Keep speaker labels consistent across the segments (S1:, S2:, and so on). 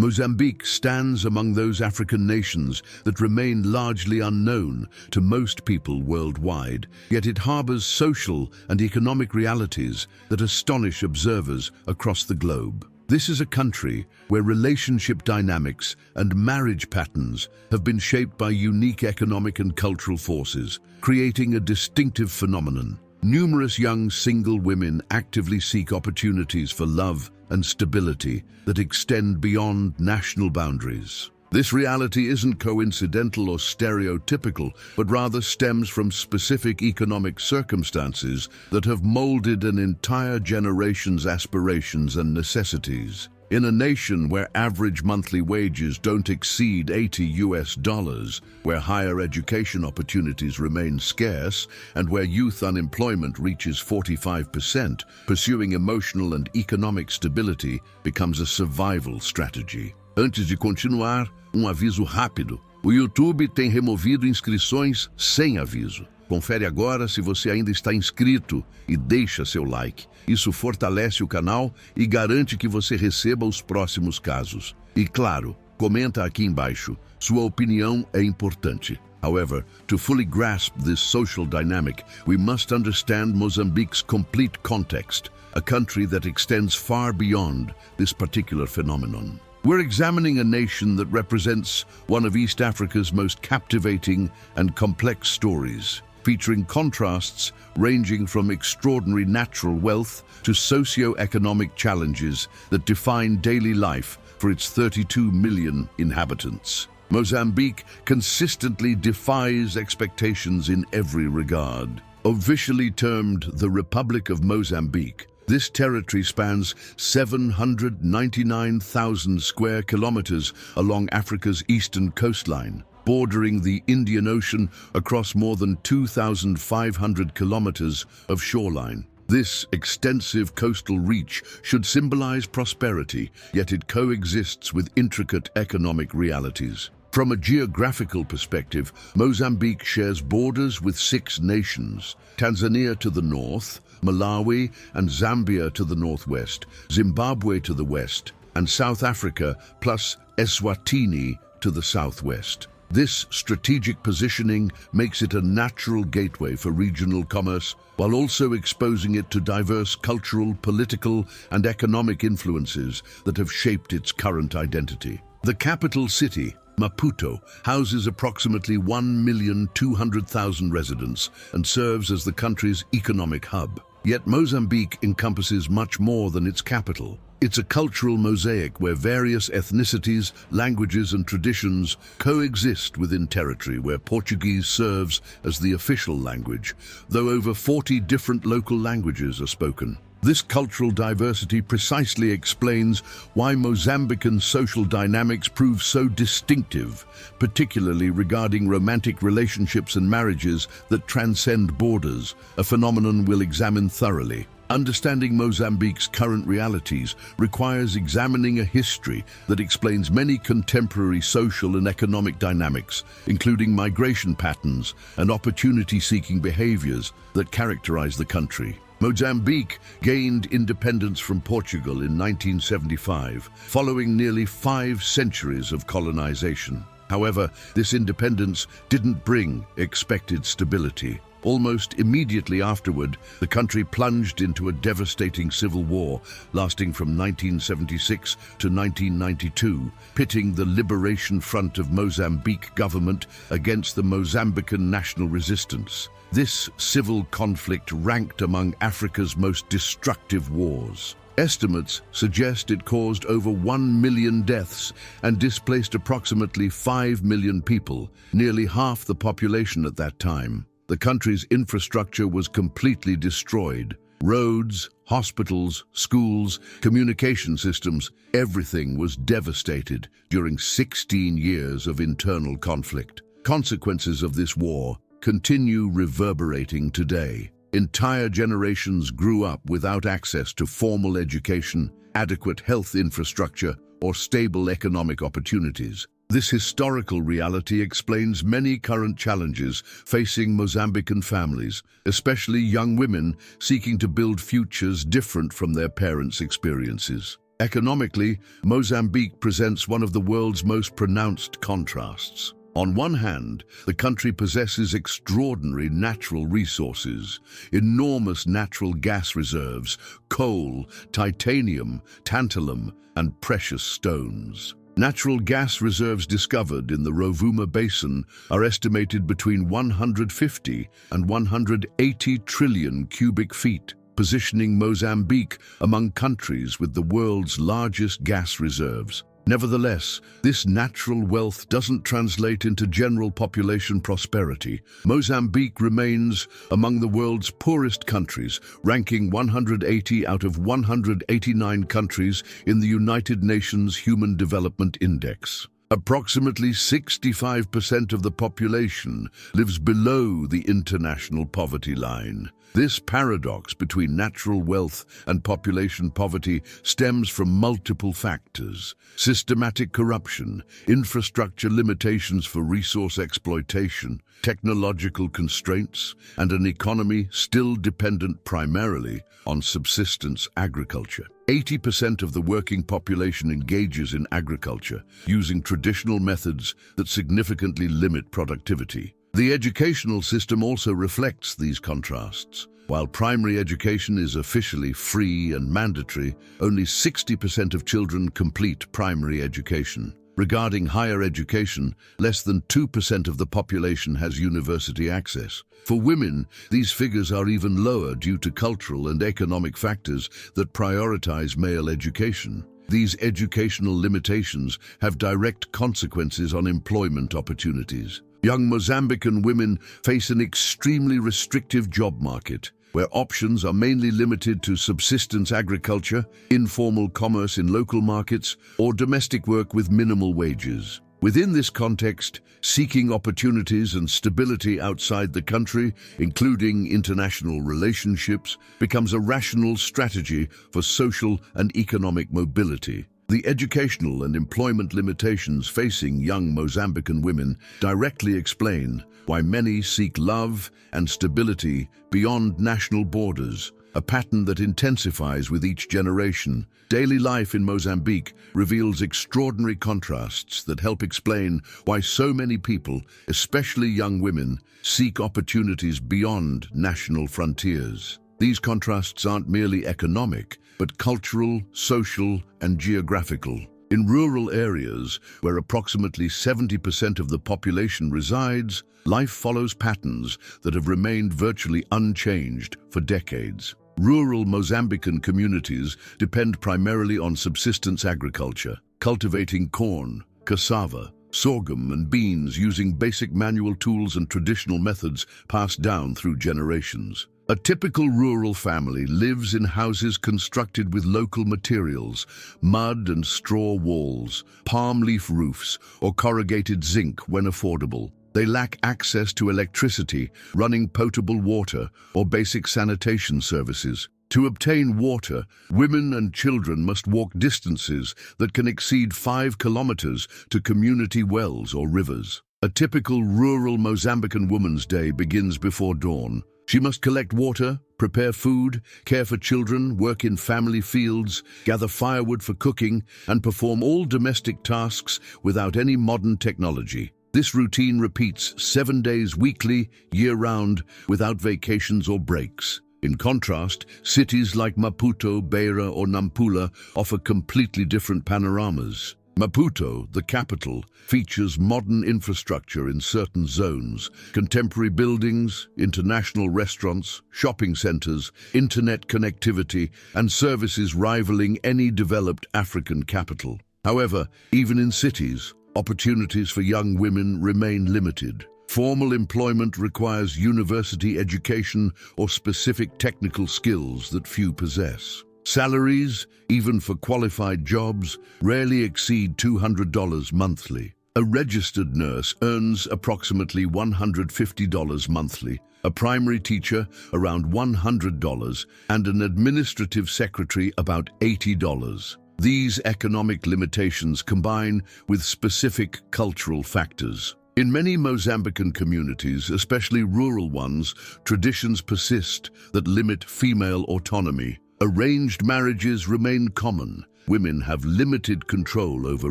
S1: Mozambique stands among those African nations that remain largely unknown to most people worldwide, yet it harbors social and economic realities that astonish observers across the globe. This is a country where relationship dynamics and marriage patterns have been shaped by unique economic and cultural forces, creating a distinctive phenomenon. Numerous young single women actively seek opportunities for love and stability that extend beyond national boundaries. This reality isn't coincidental or stereotypical, but rather stems from specific economic circumstances that have molded an entire generation's aspirations and necessities. In a nation where average monthly wages don't exceed $80, where higher education opportunities remain scarce, and where youth unemployment reaches 45%, pursuing emotional and economic stability becomes a survival strategy. Antes de continuar, aviso rápido. O YouTube tem removido inscrições sem aviso. Confere agora se você ainda está inscrito e deixa seu like. Isso fortalece o canal e garante que você receba os próximos casos. E claro, comenta aqui embaixo. Sua opinião é importante. However, to fully grasp this social dynamic, we must understand Mozambique's complete context, a country that extends far beyond this particular phenomenon. We're examining a nation that represents one of East Africa's most captivating and complex stories, featuring contrasts ranging from extraordinary natural wealth to socio-economic challenges that define daily life for its 32 million inhabitants. Mozambique consistently defies expectations in every regard. Officially termed the Republic of Mozambique, this territory spans 799,000 square kilometers along Africa's eastern coastline, bordering the Indian Ocean across more than 2,500 kilometers of shoreline. This extensive coastal reach should symbolize prosperity, yet it coexists with intricate economic realities. From a geographical perspective, Mozambique shares borders with 6 nations: Tanzania to the north, Malawi and Zambia to the northwest, Zimbabwe to the west, and South Africa plus Eswatini to the southwest. This strategic positioning makes it a natural gateway for regional commerce, while also exposing it to diverse cultural, political, and economic influences that have shaped its current identity. The capital city, Maputo, houses approximately 1,200,000 residents and serves as the country's economic hub. Yet Mozambique encompasses much more than its capital. It's a cultural mosaic where various ethnicities, languages, and traditions coexist within territory where Portuguese serves as the official language, though over 40 different local languages are spoken. This cultural diversity precisely explains why Mozambican social dynamics prove so distinctive, particularly regarding romantic relationships and marriages that transcend borders, a phenomenon we'll examine thoroughly. Understanding Mozambique's current realities requires examining a history that explains many contemporary social and economic dynamics, including migration patterns and opportunity-seeking behaviors that characterize the country. Mozambique gained independence from Portugal in 1975, following nearly 5 centuries of colonization. However, this independence didn't bring expected stability. Almost immediately afterward, the country plunged into a devastating civil war, lasting from 1976 to 1992, pitting the Liberation Front of Mozambique government against the Mozambican national resistance. This civil conflict ranked among Africa's most destructive wars. Estimates suggest it caused over 1 million deaths and displaced approximately 5 million people, nearly half the population at that time. The country's infrastructure was completely destroyed. Roads, hospitals, schools, communication systems, everything was devastated during 16 years of internal conflict. Consequences of this war continue reverberating today. Entire generations grew up without access to formal education, adequate health infrastructure, or stable economic opportunities. This historical reality explains many current challenges facing Mozambican families, especially young women seeking to build futures different from their parents' experiences. Economically, Mozambique presents one of the world's most pronounced contrasts. On one hand, the country possesses extraordinary natural resources, enormous natural gas reserves, coal, titanium, tantalum, and precious stones. Natural gas reserves discovered in the Rovuma Basin are estimated between 150 and 180 trillion cubic feet, positioning Mozambique among countries with the world's largest gas reserves. Nevertheless, this natural wealth doesn't translate into general population prosperity. Mozambique remains among the world's poorest countries, ranking 180 out of 189 countries in the United Nations Human Development Index. Approximately 65% of the population lives below the international poverty line. This paradox between natural wealth and population poverty stems from multiple factors: systematic corruption, infrastructure limitations for resource exploitation, technological constraints, and an economy still dependent primarily on subsistence agriculture. 80% of the working population engages in agriculture, using traditional methods that significantly limit productivity. The educational system also reflects these contrasts. While primary education is officially free and mandatory, only 60% of children complete primary education. Regarding higher education, less than 2% of the population has university access. For women, these figures are even lower due to cultural and economic factors that prioritize male education. These educational limitations have direct consequences on employment opportunities. Young Mozambican women face an extremely restrictive job market, where options are mainly limited to subsistence agriculture, informal commerce in local markets, or domestic work with minimal wages. Within this context, seeking opportunities and stability outside the country, including international relationships, becomes a rational strategy for social and economic mobility. The educational and employment limitations facing young Mozambican women directly explain why many seek love and stability beyond national borders, a pattern that intensifies with each generation. Daily life in Mozambique reveals extraordinary contrasts that help explain why so many people, especially young women, seek opportunities beyond national frontiers. These contrasts aren't merely economic, but cultural, social, and geographical. In rural areas, where approximately 70% of the population resides, life follows patterns that have remained virtually unchanged for decades. Rural Mozambican communities depend primarily on subsistence agriculture, cultivating corn, cassava, sorghum, and beans using basic manual tools and traditional methods passed down through generations. A typical rural family lives in houses constructed with local materials, mud and straw walls, palm leaf roofs, or corrugated zinc when affordable. They lack access to electricity, running potable water, or basic sanitation services. To obtain water, women and children must walk distances that can exceed 5 kilometers to community wells or rivers. A typical rural Mozambican woman's day begins before dawn. She must collect water, prepare food, care for children, work in family fields, gather firewood for cooking, and perform all domestic tasks without any modern technology. This routine repeats 7 days weekly, year-round, without vacations or breaks. In contrast, cities like Maputo, Beira, or Nampula offer completely different panoramas. Maputo, the capital, features modern infrastructure in certain zones, contemporary buildings, international restaurants, shopping centers, internet connectivity, and services rivaling any developed African capital. However, even in cities, opportunities for young women remain limited. Formal employment requires university education or specific technical skills that few possess. Salaries, even for qualified jobs, rarely exceed $200 monthly. A registered nurse earns approximately $150 monthly, a primary teacher around $100, and an administrative secretary about $80. These economic limitations combine with specific cultural factors. In many Mozambican communities, especially rural ones, traditions persist that limit female autonomy. Arranged marriages remain common, women have limited control over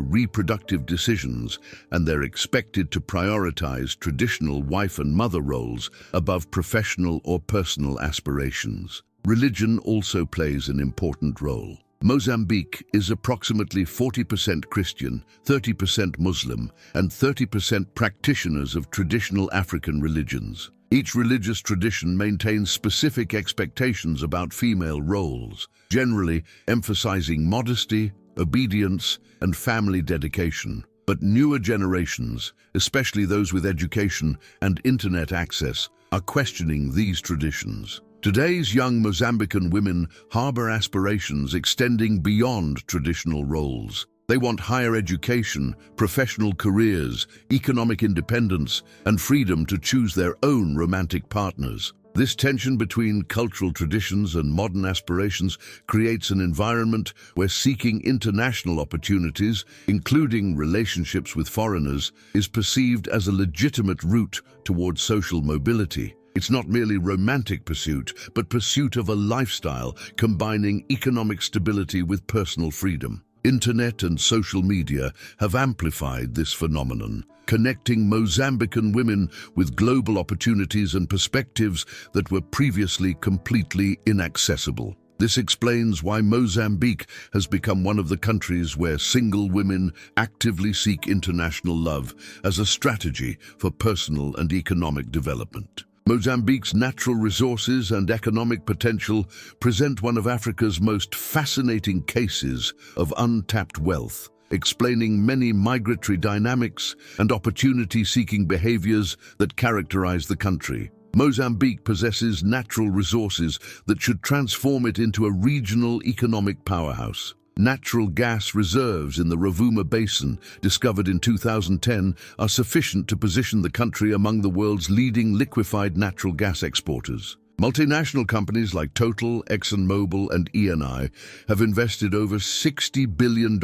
S1: reproductive decisions, and they're expected to prioritize traditional wife and mother roles above professional or personal aspirations. Religion also plays an important role. Mozambique is approximately 40% Christian, 30% Muslim, and 30% practitioners of traditional African religions. Each religious tradition maintains specific expectations about female roles, generally emphasizing modesty, obedience, and family dedication. But newer generations, especially those with education and internet access, are questioning these traditions. Today's young Mozambican women harbor aspirations extending beyond traditional roles. They want higher education, professional careers, economic independence, and freedom to choose their own romantic partners. This tension between cultural traditions and modern aspirations creates an environment where seeking international opportunities, including relationships with foreigners, is perceived as a legitimate route towards social mobility. It's not merely romantic pursuit, but pursuit of a lifestyle combining economic stability with personal freedom. Internet and social media have amplified this phenomenon, connecting Mozambican women with global opportunities and perspectives that were previously completely inaccessible. This explains why Mozambique has become one of the countries where single women actively seek international love as a strategy for personal and economic development. Mozambique's natural resources and economic potential present one of Africa's most fascinating cases of untapped wealth, explaining many migratory dynamics and opportunity-seeking behaviors that characterize the country. Mozambique possesses natural resources that should transform it into a regional economic powerhouse. Natural gas reserves in the Rovuma Basin, discovered in 2010, are sufficient to position the country among the world's leading liquefied natural gas exporters. Multinational companies like Total, ExxonMobil, and Eni have invested over $60 billion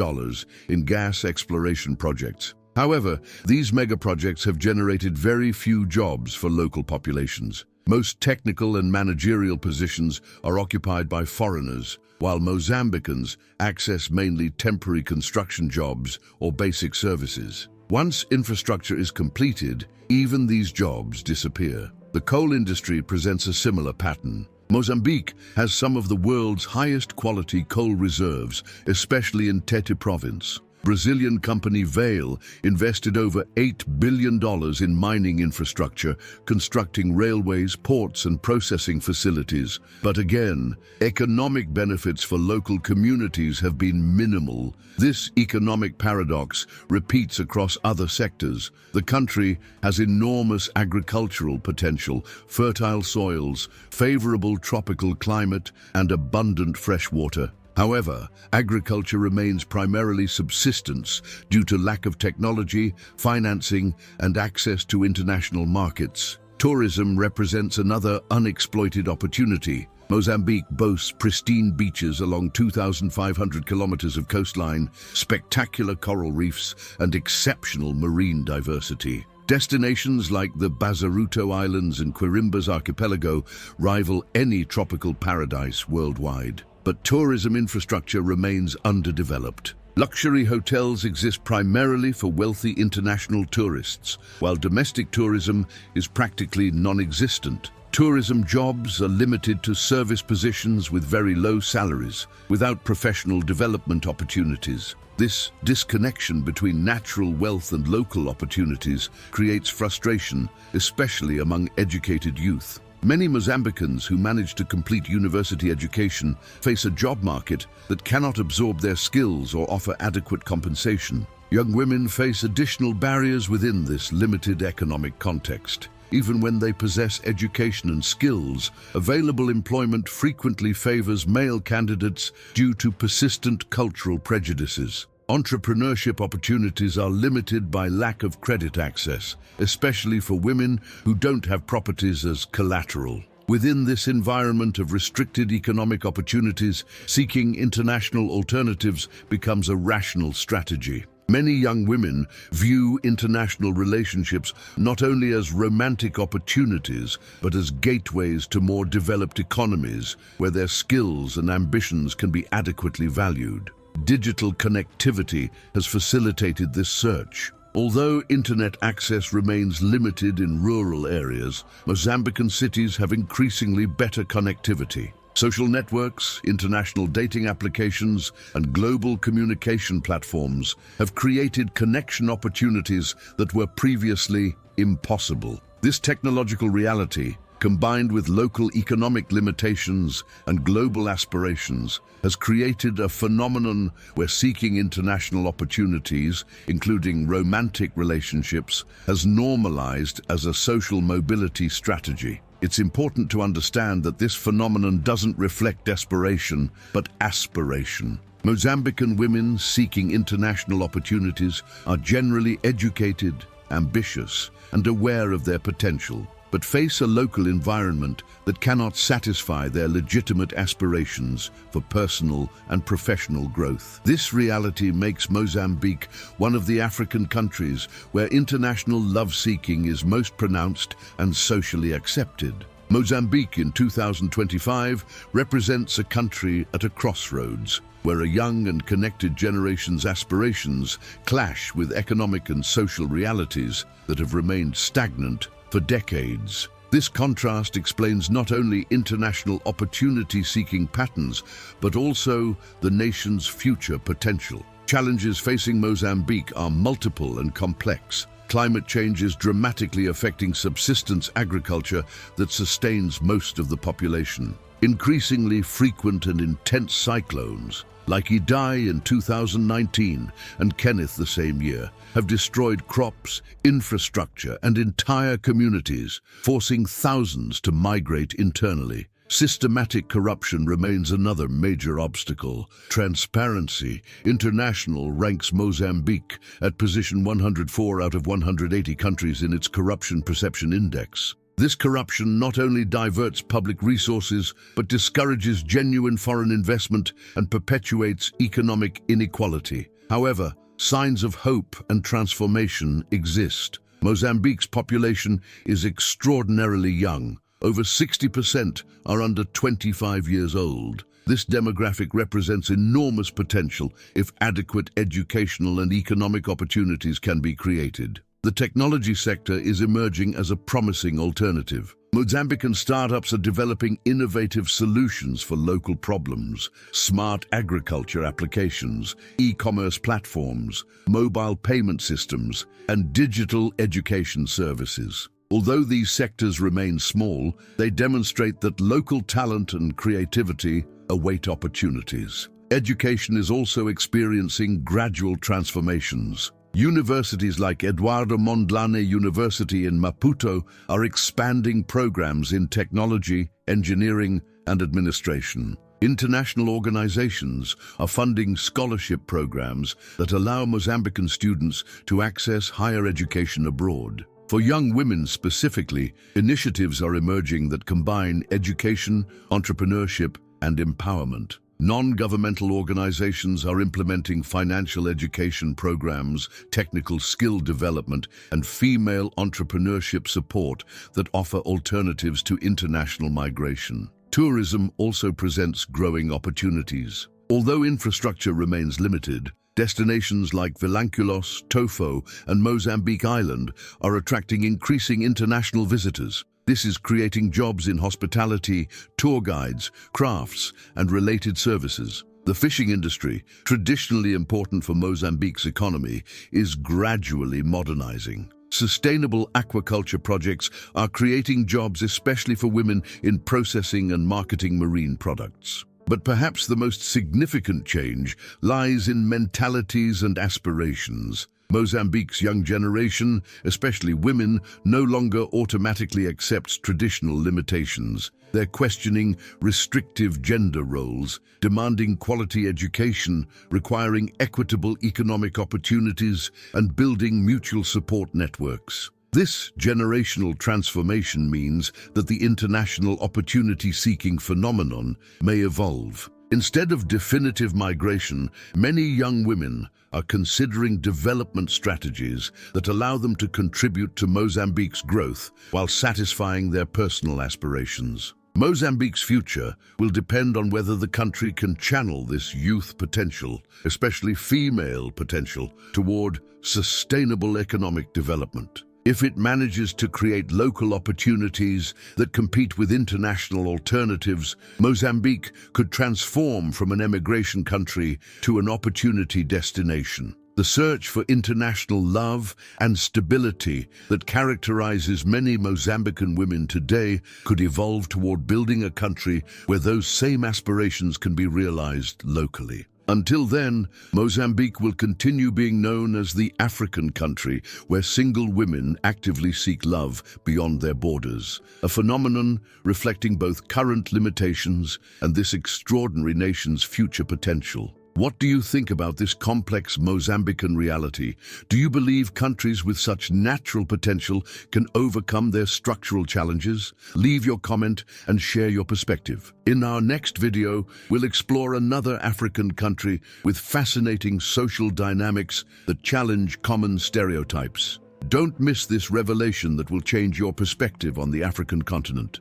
S1: in gas exploration projects. However, these megaprojects have generated very few jobs for local populations. Most technical and managerial positions are occupied by foreigners, while Mozambicans access mainly temporary construction jobs or basic services. Once infrastructure is completed, even these jobs disappear. The coal industry presents a similar pattern. Mozambique has some of the world's highest quality coal reserves, especially in Tete province. Brazilian company Vale invested over $8 billion in mining infrastructure, constructing railways, ports, and processing facilities. But again, economic benefits for local communities have been minimal. This economic paradox repeats across other sectors. The country has enormous agricultural potential, fertile soils, favorable tropical climate, and abundant fresh water. However, agriculture remains primarily subsistence due to lack of technology, financing, and access to international markets. Tourism represents another unexploited opportunity. Mozambique boasts pristine beaches along 2,500 kilometers of coastline, spectacular coral reefs, and exceptional marine diversity. Destinations like the Bazaruto Islands and Quirimba's archipelago rival any tropical paradise worldwide. But tourism infrastructure remains underdeveloped. Luxury hotels exist primarily for wealthy international tourists, while domestic tourism is practically non-existent. Tourism jobs are limited to service positions with very low salaries, without professional development opportunities. This disconnection between natural wealth and local opportunities creates frustration, especially among educated youth. Many Mozambicans who manage to complete university education face a job market that cannot absorb their skills or offer adequate compensation. Young women face additional barriers within this limited economic context. Even when they possess education and skills, available employment frequently favors male candidates due to persistent cultural prejudices. Entrepreneurship opportunities are limited by lack of credit access, especially for women who don't have properties as collateral. Within this environment of restricted economic opportunities, seeking international alternatives becomes a rational strategy. Many young women view international relationships not only as romantic opportunities, but as gateways to more developed economies where their skills and ambitions can be adequately valued. Digital connectivity has facilitated this search. Although internet access remains limited in rural areas, Mozambican cities have increasingly better connectivity. Social networks, international dating applications, and global communication platforms have created connection opportunities that were previously impossible. This technological reality, combined with local economic limitations and global aspirations, has created a phenomenon where seeking international opportunities, including romantic relationships, has normalized as a social mobility strategy. It's important to understand that this phenomenon doesn't reflect desperation, but aspiration. Mozambican women seeking international opportunities are generally educated, ambitious, and aware of their potential, but face a local environment that cannot satisfy their legitimate aspirations for personal and professional growth. This reality makes Mozambique one of the African countries where international love-seeking is most pronounced and socially accepted. Mozambique in 2025 represents a country at a crossroads, where a young and connected generation's aspirations clash with economic and social realities that have remained stagnant for decades. This contrast explains not only international opportunity-seeking patterns, but also the nation's future potential. Challenges facing Mozambique are multiple and complex. Climate change is dramatically affecting subsistence agriculture that sustains most of the population. Increasingly frequent and intense cyclones, like Idai in 2019 and Kenneth the same year, have destroyed crops, infrastructure, and entire communities, forcing thousands to migrate internally. Systematic corruption remains another major obstacle. Transparency International ranks Mozambique at position 104 out of 180 countries in its Corruption Perception Index. This corruption not only diverts public resources, but discourages genuine foreign investment and perpetuates economic inequality. However, signs of hope and transformation exist. Mozambique's population is extraordinarily young. Over 60% are under 25 years old. This demographic represents enormous potential if adequate educational and economic opportunities can be created. The technology sector is emerging as a promising alternative. Mozambican startups are developing innovative solutions for local problems: smart agriculture applications, e-commerce platforms, mobile payment systems, and digital education services. Although these sectors remain small, they demonstrate that local talent and creativity await opportunities. Education is also experiencing gradual transformations. Universities like Eduardo Mondlane University in Maputo are expanding programs in technology, engineering, and administration. International organizations are funding scholarship programs that allow Mozambican students to access higher education abroad. For young women specifically, initiatives are emerging that combine education, entrepreneurship, and empowerment. Non-governmental organizations are implementing financial education programs, technical skill development, and female entrepreneurship support that offer alternatives to international migration. Tourism also presents growing opportunities. Although infrastructure remains limited, destinations like Vilanculos, Tofo, and Mozambique Island are attracting increasing international visitors. This is creating jobs in hospitality, tour guides, crafts, and related services. The fishing industry, traditionally important for Mozambique's economy, is gradually modernizing. Sustainable aquaculture projects are creating jobs especially for women in processing and marketing marine products. But perhaps the most significant change lies in mentalities and aspirations. Mozambique's young generation, especially women, no longer automatically accepts traditional limitations. They're questioning restrictive gender roles, demanding quality education, requiring equitable economic opportunities, and building mutual support networks. This generational transformation means that the international opportunity-seeking phenomenon may evolve. Instead of definitive migration, many young women are considering development strategies that allow them to contribute to Mozambique's growth while satisfying their personal aspirations. Mozambique's future will depend on whether the country can channel this youth potential, especially female potential, toward sustainable economic development. If it manages to create local opportunities that compete with international alternatives, Mozambique could transform from an emigration country to an opportunity destination. The search for international love and stability that characterizes many Mozambican women today could evolve toward building a country where those same aspirations can be realized locally. Until then, Mozambique will continue being known as the African country where single women actively seek love beyond their borders, a phenomenon reflecting both current limitations and this extraordinary nation's future potential. What do you think about this complex Mozambican reality? Do you believe countries with such natural potential can overcome their structural challenges? Leave your comment and share your perspective. In our next video, we'll explore another African country with fascinating social dynamics that challenge common stereotypes. Don't miss this revelation that will change your perspective on the African continent.